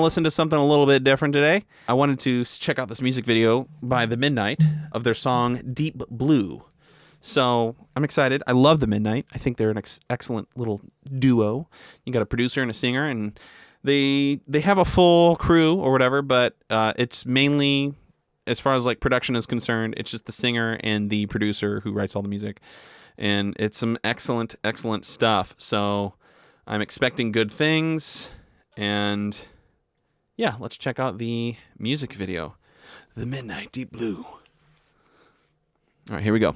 listen to something a little bit different today. I wanted to check out this music video by The Midnight of their song Deep Blue. So I'm excited. I love The Midnight. I think they're an excellent little duo. You got a producer and a singer, and they have a full crew or whatever, but it's mainly, as far as like production is concerned, it's just the singer and the producer who writes all the music. And it's some excellent, excellent stuff. So I'm expecting good things. And yeah, let's check out the music video. The Midnight, Deep Blue. All right, here we go.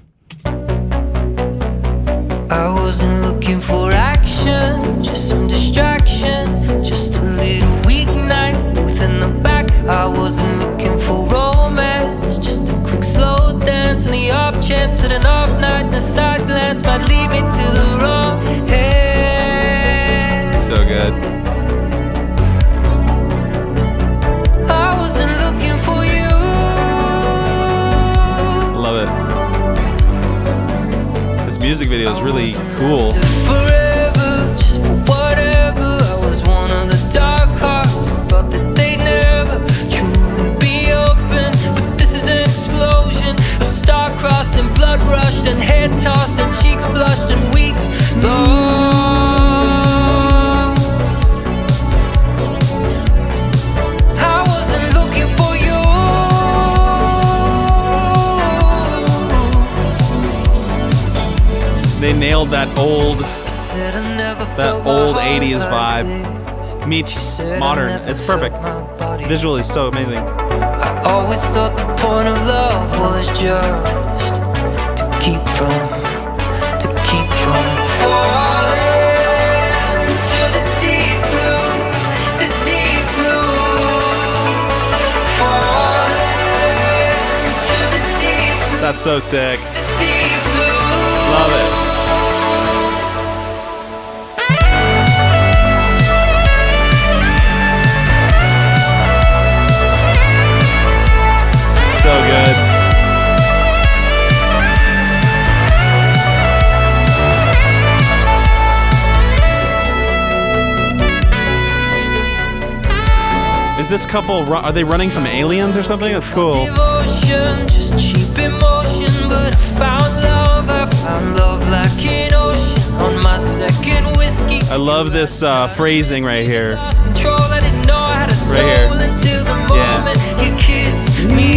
I wasn't looking for action, just some distraction, just a little weeknight, booth in the back. I wasn't looking for romance, just a quick slow dance, and the off chance that an off night and a side glance might lead me to the wrong hand. So good. I wasn't looking for you. Love it. This music video is really cool. Forever, just for whatever. I was one of the dark hearts who thought that they'd never truly be open. But this is an explosion of star-crossed and blood-rushed and head-tossed and cheeks flushed and weeks lost. I wasn't looking for you. They nailed that old 80s vibe meets modern. It's perfect. Visually so amazing. I always thought the point of love was just to keep from falling to the deep blue, the deep blue, falling to the deep blue, That's so sick. the deep blue. Love it. So good. Is this couple, are they running from aliens or something? That's cool. Devotion, just cheap emotion, but I found love like an ocean on my second whiskey. I love this phrasing right here. Lost control, I didn't know I had a soul here. until the Yeah. moment you kissed me.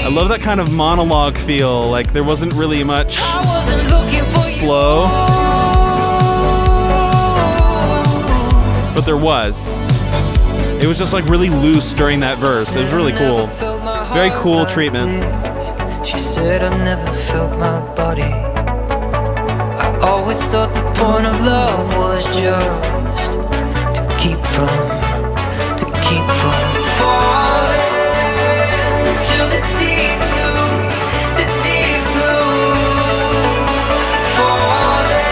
I love that kind of monologue feel. Like there wasn't really much I wasn't looking for you. flow, but there was. It was just like really loose during that verse. It was really cool. Very cool treatment. She said I've never felt my body. I always thought the point of love was just to keep from falling to the deep blue, the deep blue, falling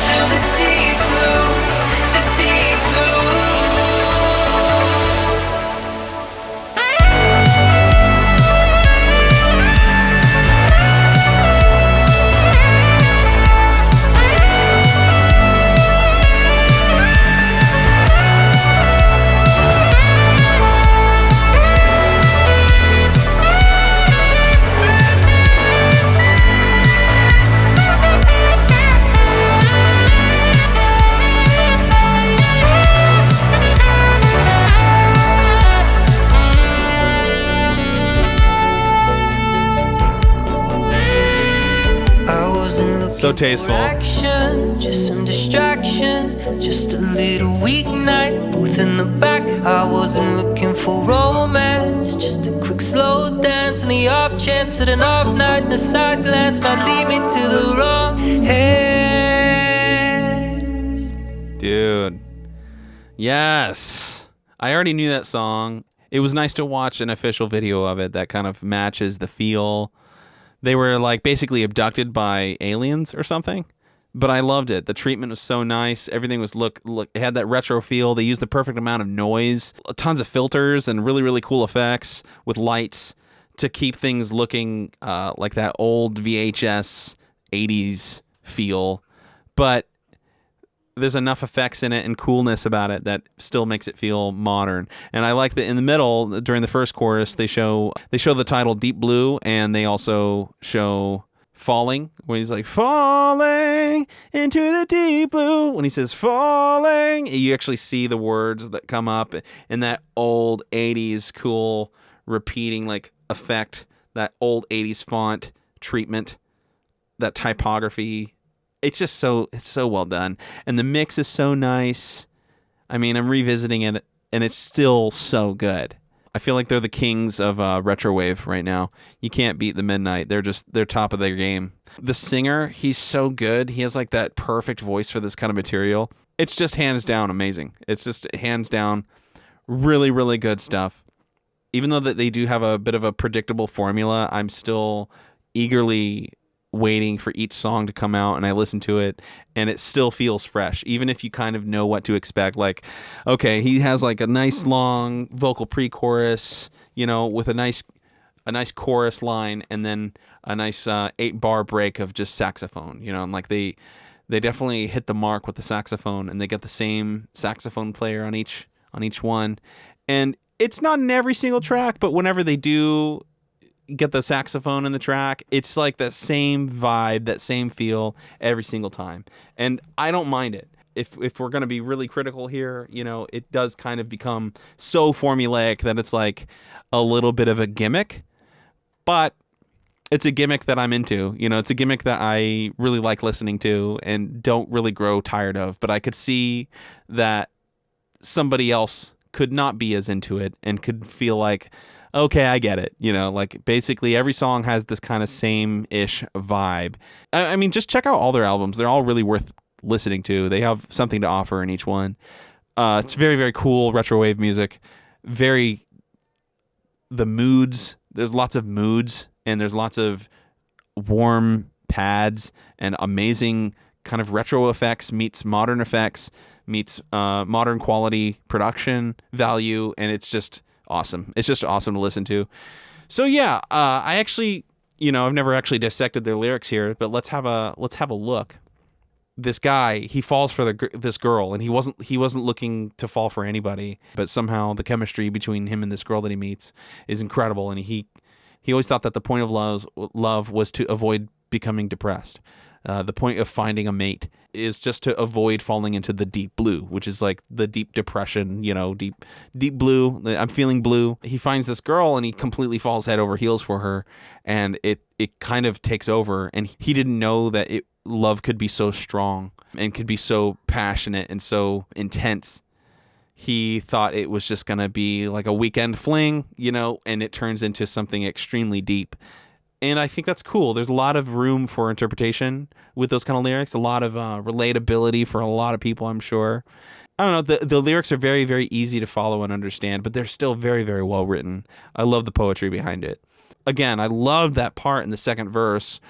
to the deep blue, the deep blue. So tasteful. Action, just some distraction, just a little weeknight, booth in the back. I wasn't looking for romance, just a quick slow dance, and the off chance that an off night and a side glance might lead me to the wrong hands. Dude. Yes. I already knew that song. It was nice to watch an official video of it that kind of matches the feel. They were like basically abducted by aliens or something, but I loved it. The treatment was so nice. Everything was look. It had that retro feel. They used the perfect amount of noise, tons of filters, and really, really cool effects with lights to keep things looking like that old VHS 80s feel. But there's enough effects in it and coolness about it that still makes it feel modern. And I like that in the middle, during the first chorus, they show the title Deep Blue, and they also show Falling, when he's like, falling into the deep blue. When he says falling, you actually see the words that come up in that old 80s cool repeating like effect, that old 80s font treatment, that typography. It's so well done. And the mix is so nice. I mean, I'm revisiting it and it's still so good. I feel like they're the kings of retrowave right now. You can't beat the Midnight. They're top of their game. The singer, he's so good. He has like that perfect voice for this kind of material. It's just hands down amazing. It's just hands down really, really good stuff. Even though that they do have a bit of a predictable formula, I'm still eagerly waiting for each song to come out, and I listen to it and it still feels fresh, even if you kind of know what to expect. Like, okay, he has like a nice long vocal pre-chorus, with a nice chorus line, and then a nice 8-bar break of just saxophone, and like they definitely hit the mark with the saxophone, and they get the same saxophone player on each one. And it's not in every single track, but whenever they do get the saxophone in the track, it's like that same vibe, that same feel every single time. And I don't mind it. If we're going to be really critical here, it does kind of become so formulaic that it's like a little bit of a gimmick, but it's a gimmick that I'm into. It's a gimmick that I really like listening to and don't really grow tired of, but I could see that somebody else could not be as into it and could feel like, okay, I get it. Like basically every song has this kind of same-ish vibe. I mean, just check out all their albums. They're all really worth listening to. They have something to offer in each one. It's very, very cool retrowave music. The moods, there's lots of moods, and there's lots of warm pads and amazing kind of retro effects meets modern effects, meets modern quality production value, and it's just awesome. It's just awesome to listen to. So yeah, I actually, I've never actually dissected their lyrics here, but let's have a look. This guy, he falls for this girl, and he wasn't looking to fall for anybody, but somehow the chemistry between him and this girl that he meets is incredible, and he always thought that the point of love was to avoid becoming depressed. The point of finding a mate is just to avoid falling into the deep blue, which is like the deep depression, deep blue. I'm feeling blue. He finds this girl and he completely falls head over heels for her, and it kind of takes over. And he didn't know that love could be so strong and could be so passionate and so intense. He thought it was just gonna be like a weekend fling, and it turns into something extremely deep. And I think that's cool. There's a lot of room for interpretation with those kind of lyrics, a lot of relatability for a lot of people, I'm sure. I don't know, the lyrics are very, very easy to follow and understand, but they're still very, very well written. I love the poetry behind it. Again, I love that part in the second verse.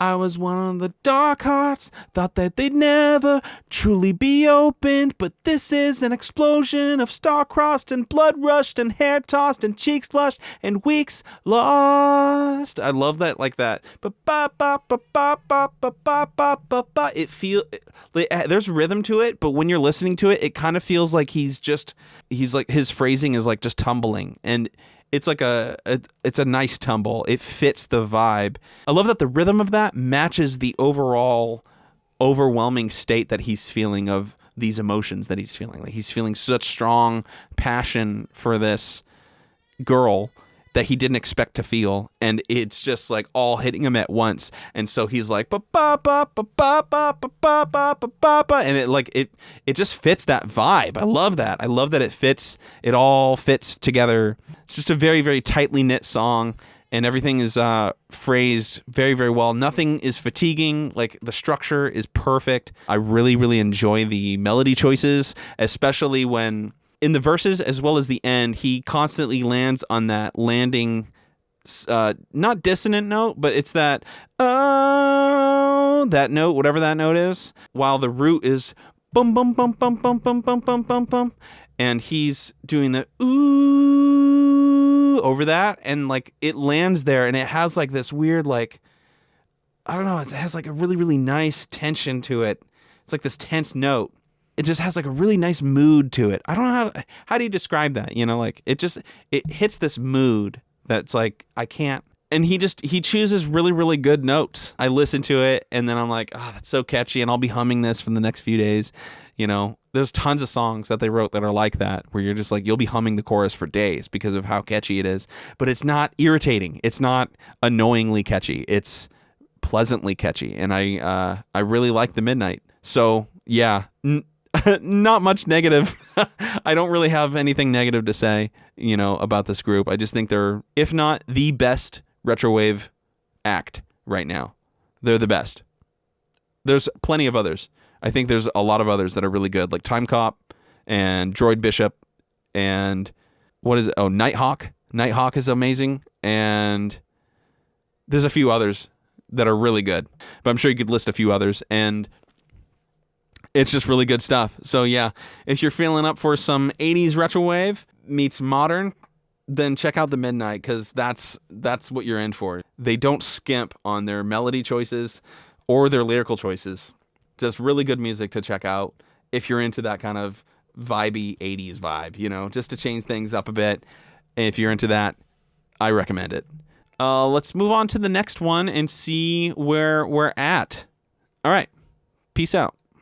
I was one of the dark hearts, thought that they'd never truly be opened, but this is an explosion of star-crossed and blood-rushed and hair-tossed and cheeks flushed and weeks lost. I love that, like that. There's rhythm to it, but when you're listening to it, it kind of feels like he's like, his phrasing is like just tumbling, and it's like it's a nice tumble. It fits the vibe. I love that the rhythm of that matches the overall overwhelming state that he's feeling of these emotions that he's feeling. Like he's feeling such strong passion for this girl that he didn't expect to feel, and it's just like all hitting him at once. And so he's like ba ba ba ba ba ba ba ba ba ba ba, and it just fits that vibe. I love that. I love that it all fits together. It's just a very, very tightly knit song, and everything is phrased very, very well. Nothing is fatiguing. Like the structure is perfect. I really, really enjoy the melody choices, especially when in the verses as well as the end, he constantly lands on that landing, not dissonant note, but it's that, that note, whatever that note is, while the root is bum, bum, bum, bum, bum, bum, bum, bum, bum, bum, and he's doing the ooh over that, and like it lands there, and it has like this weird, like, I don't know, it has like a really, really nice tension to it. It's like this tense note. it just has like a really nice mood to it. I don't know how do you describe that? You know, like it hits this mood that's like I can't. And he chooses really, really good notes. I listen to it and then I'm like, oh, that's so catchy, and I'll be humming this for the next few days. You know, there's tons of songs that they wrote that are like that, where you're just like, you'll be humming the chorus for days because of how catchy it is. But it's not irritating. It's not annoyingly catchy. It's pleasantly catchy. And I really like The Midnight. So yeah, not much negative. I don't really have anything negative to say, you know, about this group. I just think they're, if not the best retrowave act right now, they're the best. There's plenty of others. I think there's a lot of others that are really good, like Time Cop and Droid Bishop and what is it? Oh, Nighthawk. Nighthawk is amazing. And there's a few others that are really good, but I'm sure you could list a few others, and it's just really good stuff. So yeah, if you're feeling up for some 80s retrowave meets modern, then check out The Midnight, because that's what you're in for. They don't skimp on their melody choices or their lyrical choices. Just really good music to check out if you're into that kind of vibey 80s vibe, you know, just to change things up a bit. If you're into that, I recommend it. Let's move on to the next one and see where we're at. All right. Peace out.